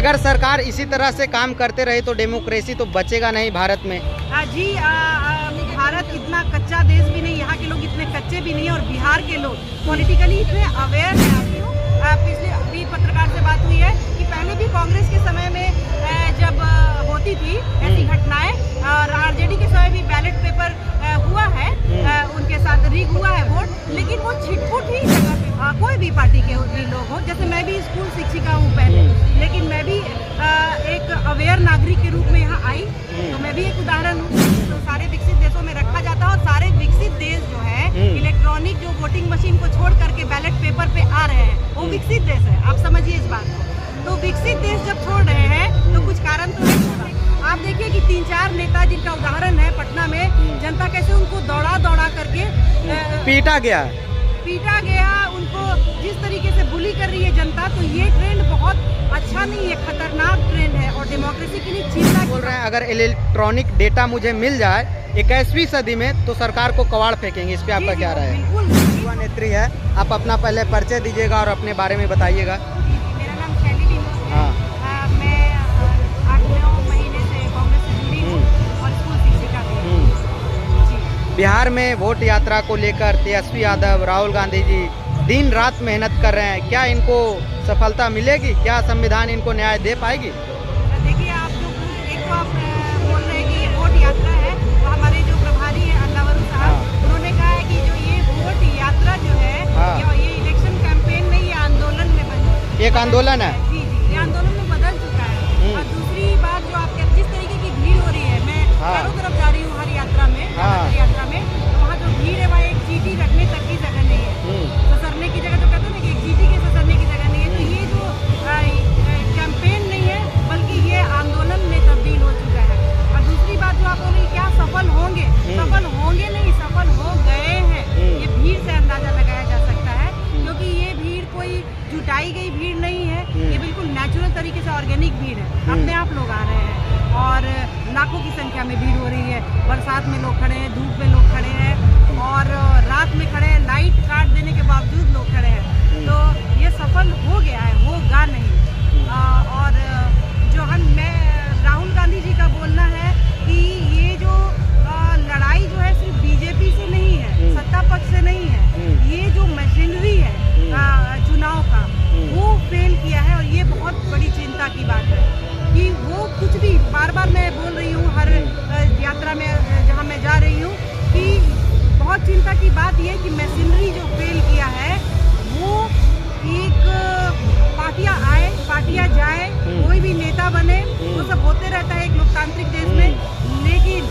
अगर सरकार इसी तरह से काम करते रहे तो डेमोक्रेसी तो बचेगा नहीं भारत में। जी भारत इतना कच्चा देश भी नहीं, यहाँ के लोग इतने कच्चे भी नहीं, और बिहार के लोग पॉलिटिकली इतने अवेयर हैं। पिछले अभी पत्रकार से बात हुई है कि पहले भी कांग्रेस के समय में जब होती थी ऐसी घटनाएं, और आरजेडी के समय भी बैलेट पेपर हुआ है, उनके साथ रीग हुआ है वोट, लेकिन वो छिटपुट ही जगह पे कोई भी पार्टी के भी लोग हो। जैसे मैं भी स्कूल शिक्षिका हूँ पहले, लेकिन मैं भी एक अवेयर नागरिक के रूप में यहाँ आई, तो मैं भी एक उदाहरण हूँ। तो सारे विकसित देशों में रखा जाता है, और सारे विकसित देश जो है इलेक्ट्रॉनिक जो वोटिंग मशीन को छोड़ करके बैलेट पेपर पे आ रहे हैं, वो विकसित देश है। आप समझिए इस बात को। तो विकसित देश जब छोड़ रहे हैं तो कुछ कारण तो नहीं होगा। आप देखिए कि 3-4 नेता जिनका उदाहरण है पटना में, जनता कैसे उनको दौड़ा दौड़ा करके पीटा गया, उनको जिस तरीके से बुली कर रही है जनता। तो ये ट्रेंड बहुत अच्छा नहीं है, खतरनाक ट्रेंड है, और डेमोक्रेसी के लिए चिंता बोल रहे हैं। अगर इलेक्ट्रॉनिक डेटा मुझे मिल जाए 21वीं सदी में तो सरकार को कबाड़ फेंकेंगे। इस पे आपका क्या राय है? बिल्कुल युवा नेत्री है, आप अपना पहले परिचय दीजिएगा और अपने बारे में बताइएगा। मेरा नाम शैली टीनू है। हाँ। मैं 8-9 महीने से कांग्रेस से जुड़ी हूँ और स्कूल शिक्षिका भी हूँ। जी। बिहार में वोट यात्रा को लेकर तेजस्वी यादव, राहुल गांधी जी दिन रात मेहनत कर रहे हैं। क्या इनको सफलता मिलेगी? क्या संविधान इनको न्याय दे पाएगी? देखिए, आप जो एक तो आप बोल रहे हैं कि ये वोट यात्रा है, तो हमारे जो प्रभारी हैं अल्लावरू साहब, उन्होंने कहा है कि जो ये वोट यात्रा जो है, ये इलेक्शन कैंपेन नहीं, ये आंदोलन में एक आंदोलन है। जी, ये आंदोलन में बदल चुका है। और दूसरी बात जो आप जिस तरीके की भीड़ हो रही है, मैं चारों तरफ जा रही हूँ हर यात्रा में, यात्रा में, तो वहाँ जो भीड़ है, वहाँ एक चीटी रखने तक की जगह नहीं है, ससरने की जगह, जो कहते हैं ना कि एक चीटी के ससरने की जगह नहीं है। तो ये जो कैंपेन नहीं है, बल्कि ये आंदोलन में तब्दील हो चुका है। और दूसरी बात जो आप बोली, क्या सफल होंगे? सफल होंगे नहीं, सफल हो गए हैं। ये भीड़ से अंदाजा लगाया जा सकता है, क्योंकि ये भीड़ कोई जुटाई गई भीड़ नहीं है, ये बिल्कुल नेचुरल तरीके से ऑर्गेनिक भीड़ है। अपने आप लोग आ रहे हैं, और लाखों की संख्या में भीड़ हो रही है। बरसात में लोग खड़े हैं, धूप में लोग खड़े हैं, और रात में खड़े हैं, लाइट काट देने के बावजूद लोग खड़े हैं। तो ये सफल हो गया है, होगा नहीं। और जो मैं राहुल गांधी जी का बोलना है कि ये जो लड़ाई जो है सिर्फ बीजेपी से नहीं है, सत्ता पक्ष से नहीं है, ये जो मशीनरी है चुनाव का, वो फेल किया है। और ये बहुत बड़ी चिंता की बात है कि वो कुछ भी, बार बार मैं बोल रही हूँ हर यात्रा में जहाँ मैं जा रही हूँ, कि बहुत चिंता की बात ये कि मशीनरी जो फेल किया है, वो एक पार्टियां आए, पार्टियां जाए, कोई भी नेता बने, वो सब होते रहता है एक लोकतांत्रिक देश में, लेकिन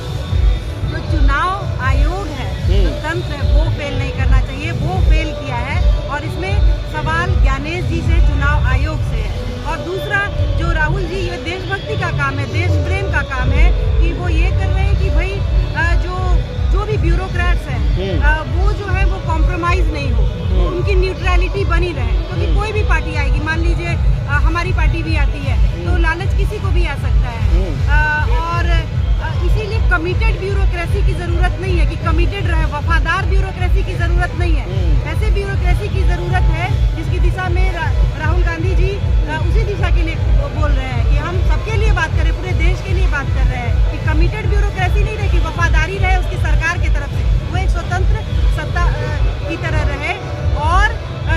जो चुनाव आयोग है, जो तंत्र है, वो फेल नहीं करना चाहिए, वो फेल किया है। और इसमें सवाल ज्ञानेश जी से, चुनाव आयोग से है। और दूसरा, जो राहुल जी, ये देशभक्ति का काम है, देश प्रेम का काम है, कि वो ये कर रहे हैं कि भाई जो भी ब्यूरोक्रेट्स हैं, वो जो है वो कॉम्प्रोमाइज नहीं हो, तो उनकी न्यूट्रलिटी बनी रहे। क्योंकि कोई भी पार्टी आएगी, मान लीजिए हमारी पार्टी भी आती है, तो लालच किसी को भी आ सकता है। और इसीलिए कमिटेड ब्यूरोक्रेसी की जरूरत नहीं है कि कमिटेड रहे, वफादार ब्यूरोक्रेसी की जरूरत नहीं है। ऐसे ब्यूरोक्रेसी की जरूरत है जिसकी दिशा में राहुल गांधी जी उसी दिशा के लिए बोल रहे हैं कि हम सबके लिए बात करें, पूरे देश के लिए बात कर रहे हैं, कि कमिटेड ब्यूरोक्रेसी नहीं रहे, कि वफादारी रहे उसकी सरकार की तरफ से, वो एक स्वतंत्र सत्ता की तरह रहे। और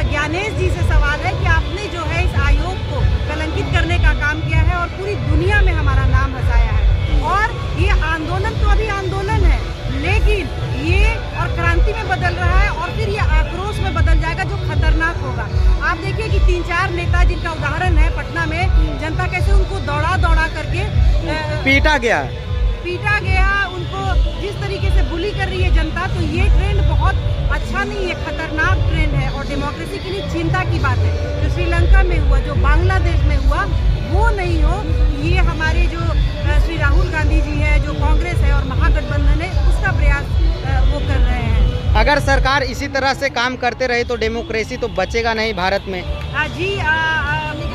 ज्ञानेश जी से सवाल है कि आपने जो है इस आयोग को कलंकित करने का काम किया है, और पूरी दुनिया में हमारा नाम हंसाया है। और ये आंदोलन तो अभी आंदोलन है, लेकिन ये और क्रांति में बदल रहा है, और फिर ये आक्रोश में बदल जाएगा, जो खतरनाक होगा। आप देखिए कि 3-4 नेता जिनका उदाहरण है पटना में, जनता कैसे उनको दौड़ा दौड़ा करके पीटा गया, उनको जिस तरीके से बुली कर रही है जनता। तो ये ट्रेंड बहुत अच्छा नहीं है, खतरनाक ट्रेंड है, और डेमोक्रेसी के लिए चिंता की बात है। जो श्रीलंका में हुआ, जो बांग्लादेश में हुआ, वो नहीं हो। ये हमारे जो श्री राहुल गांधी जी है, जो कांग्रेस है और महागठबंधन है, उसका प्रयास वो कर रहे हैं। अगर सरकार इसी तरह से काम करते रहे तो डेमोक्रेसी तो बचेगा नहीं भारत में। जी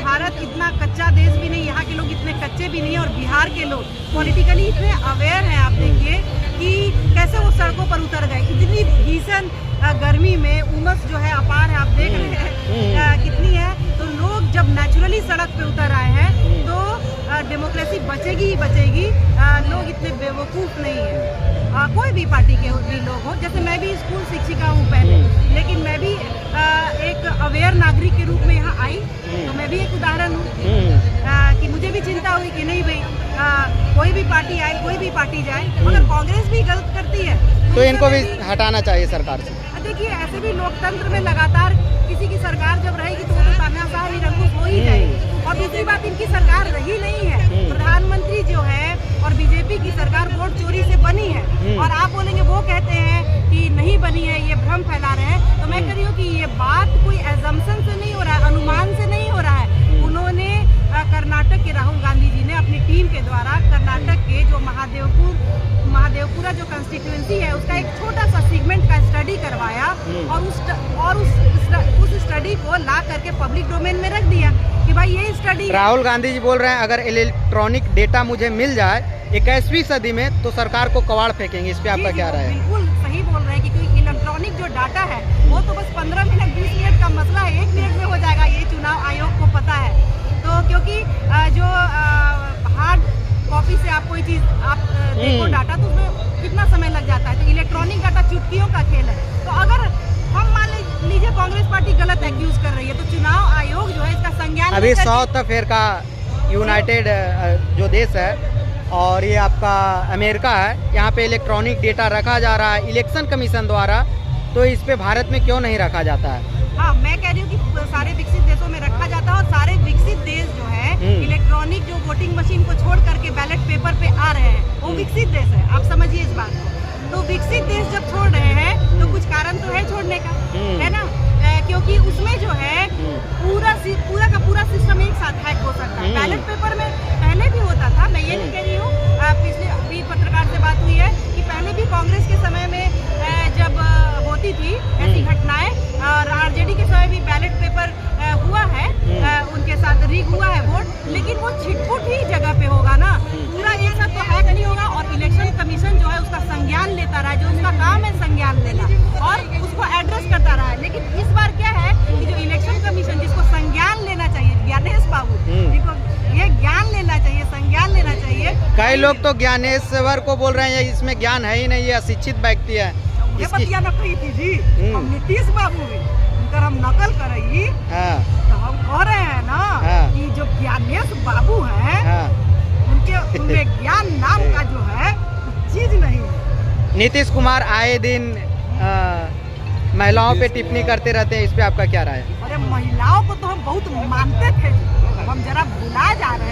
भारत इतना कच्चा देश भी नहीं, यहाँ के लोग इतने कच्चे भी नहीं, और बिहार के लोग पॉलिटिकली इतने अवेयर हैं। आप देखिए कि कैसे वो सड़कों पर उतर गए, इतनी भीषण गर्मी में, उमस जो है अपार है, आप देख रहे हैं कितनी है। तो लोग जब नेचुरली सड़क पे उतर आए हैं, तो बचेगी ही बचेगी। लोग इतने बेवकूफ़ नहीं है। कोई भी पार्टी के भी लोग हो, जैसे मैं भी स्कूल शिक्षिका हूँ पहले, लेकिन मैं भी एक अवेयर नागरिक के रूप में यहाँ आई, तो मैं भी एक उदाहरण हूँ कि मुझे भी चिंता हुई कि नहीं भाई, कोई भी पार्टी आए, कोई भी पार्टी जाए, मगर कांग्रेस भी गलत करती है तो इनको भी हटाना चाहिए सरकार से। देखिए, ऐसे भी लोकतंत्र में लगातार किसी की सरकार जब रहेगी तो वो तो तानाशाह निरंकुश हो ही जाएगी। और दूसरी बात, इनकी सरकार रही नहीं है। प्रधानमंत्री जो है और बीजेपी की सरकार वोट चोरी से बनी है, और आप बोलेंगे वो कहते हैं कि नहीं बनी है, ये भ्रम फैला रहे हैं। तो मैं कह रही हूँ कि ये बात कोई एजम्पशन से नहीं हो रहा है, अनुमान से नहीं हो रहा है। उन्होंने कर्नाटक के राहुल गांधी जी ने अपनी टीम के द्वारा कर्नाटक के जो महादेवपुरा जो कंस्टिट्यूएंसी है उसका एक छोटा सा सेगमेंट का स्टडी करवाया, और उस स्टडी को ला करके पब्लिक डोमेन में रख दिया कि भाई ये स्टडी। राहुल गांधी जी बोल रहे हैं अगर इलेक्ट्रॉनिक डेटा मुझे मिल जाए 21वीं सदी में तो सरकार को कबाड़ फेंकेंगे। इस पे आपका क्या राय है? बिल्कुल सही बोल रहे हैं, क्योंकि इलेक्ट्रॉनिक जो डाटा है वो तो बस 15 मिनट 20 मिनट का मसला है, 1 मिनट में हो जाएगा, ये चुनाव आयोग को पता है। तो क्योंकि जो हार्ड कॉपी से आप कोई चीज़ आप देखो डाटा, तो उसमें कितना समय लग जाता है। तो इलेक्ट्रॉनिक डाटा चुटकियों का खेल है। तो अगर हम मान लीजिए कांग्रेस पार्टी गलत एक्यूज कर रही है, तो चुनाव आयोग जो है इसका संज्ञान अभी साउथ अफ्रीका, यूनाइटेड जो देश है और ये आपका अमेरिका है, यहाँ पे इलेक्ट्रॉनिक डेटा रखा जा रहा है इलेक्शन कमीशन द्वारा, तो इस पे भारत में क्यों नहीं रखा जाता है? हाँ, मैं कह रही हूँ कि सारे विकसित देशों में रखा जाता है, और सारे विकसित देश जो है इलेक्ट्रॉनिक जो वोटिंग मशीन को छोड़ करके बैलेट पेपर पे आ रहे हैं, वो विकसित देश है। आप समझिए इस बात को। तो विकसित देश जब छोड़ रहे हैं तो कुछ कारण तो है छोड़ने का, है ना? क्योंकि उसमें जो है पूरा का पूरा सिस्टम एक साथ हैक हो सकता है। बैलेट पेपर में पहले भी होता था, मैं ये नहीं कह रही हूँ। पिछले अभी पत्रकार से बात हुई है कि पहले भी कांग्रेस के समय में जब होती थी ऐसी घटनाएं, और आरजेडी के समय भी बैलेट पेपर हुआ है, उनके साथ रीग हुआ है वोट, लेकिन वो छिटपुट ही जगह पे होगा ना, पूरा एक साथ तो हैक नहीं होगा। और इलेक्शन कमीशन जो है उसका संज्ञान लेता रहा है, जो उसका काम है संज्ञान लेना, और उसको एड्रेस करता रहा है। लेकिन इस बार क्या है कि जो इलेक्शन कमीशन जिसको संज्ञान लेना चाहिए, ज्ञानेश बाबू जिनको ये ज्ञान लेना चाहिए, संज्ञान लेना चाहिए। कई लोग तो ज्ञानेश्वर को बोल रहे हैं इसमें ज्ञान है ही नहीं, ये अशिक्षित व्यक्ति है। ये बतिया न कही थी जी, हम नीतीश बाबू उनकर हम नकल करई, तो हम कह रहे हैं ना कि जो ज्ञानेश बाबू हैं उनमें ज्ञान नाम का जो है चीज नहीं है। नीतीश कुमार आए दिन महिलाओं पे टिप्पणी करते रहते हैं, इस पे आपका क्या राय है? अरे महिलाओं को तो हम बहुत मानते थे, हम जरा भुला जा रहे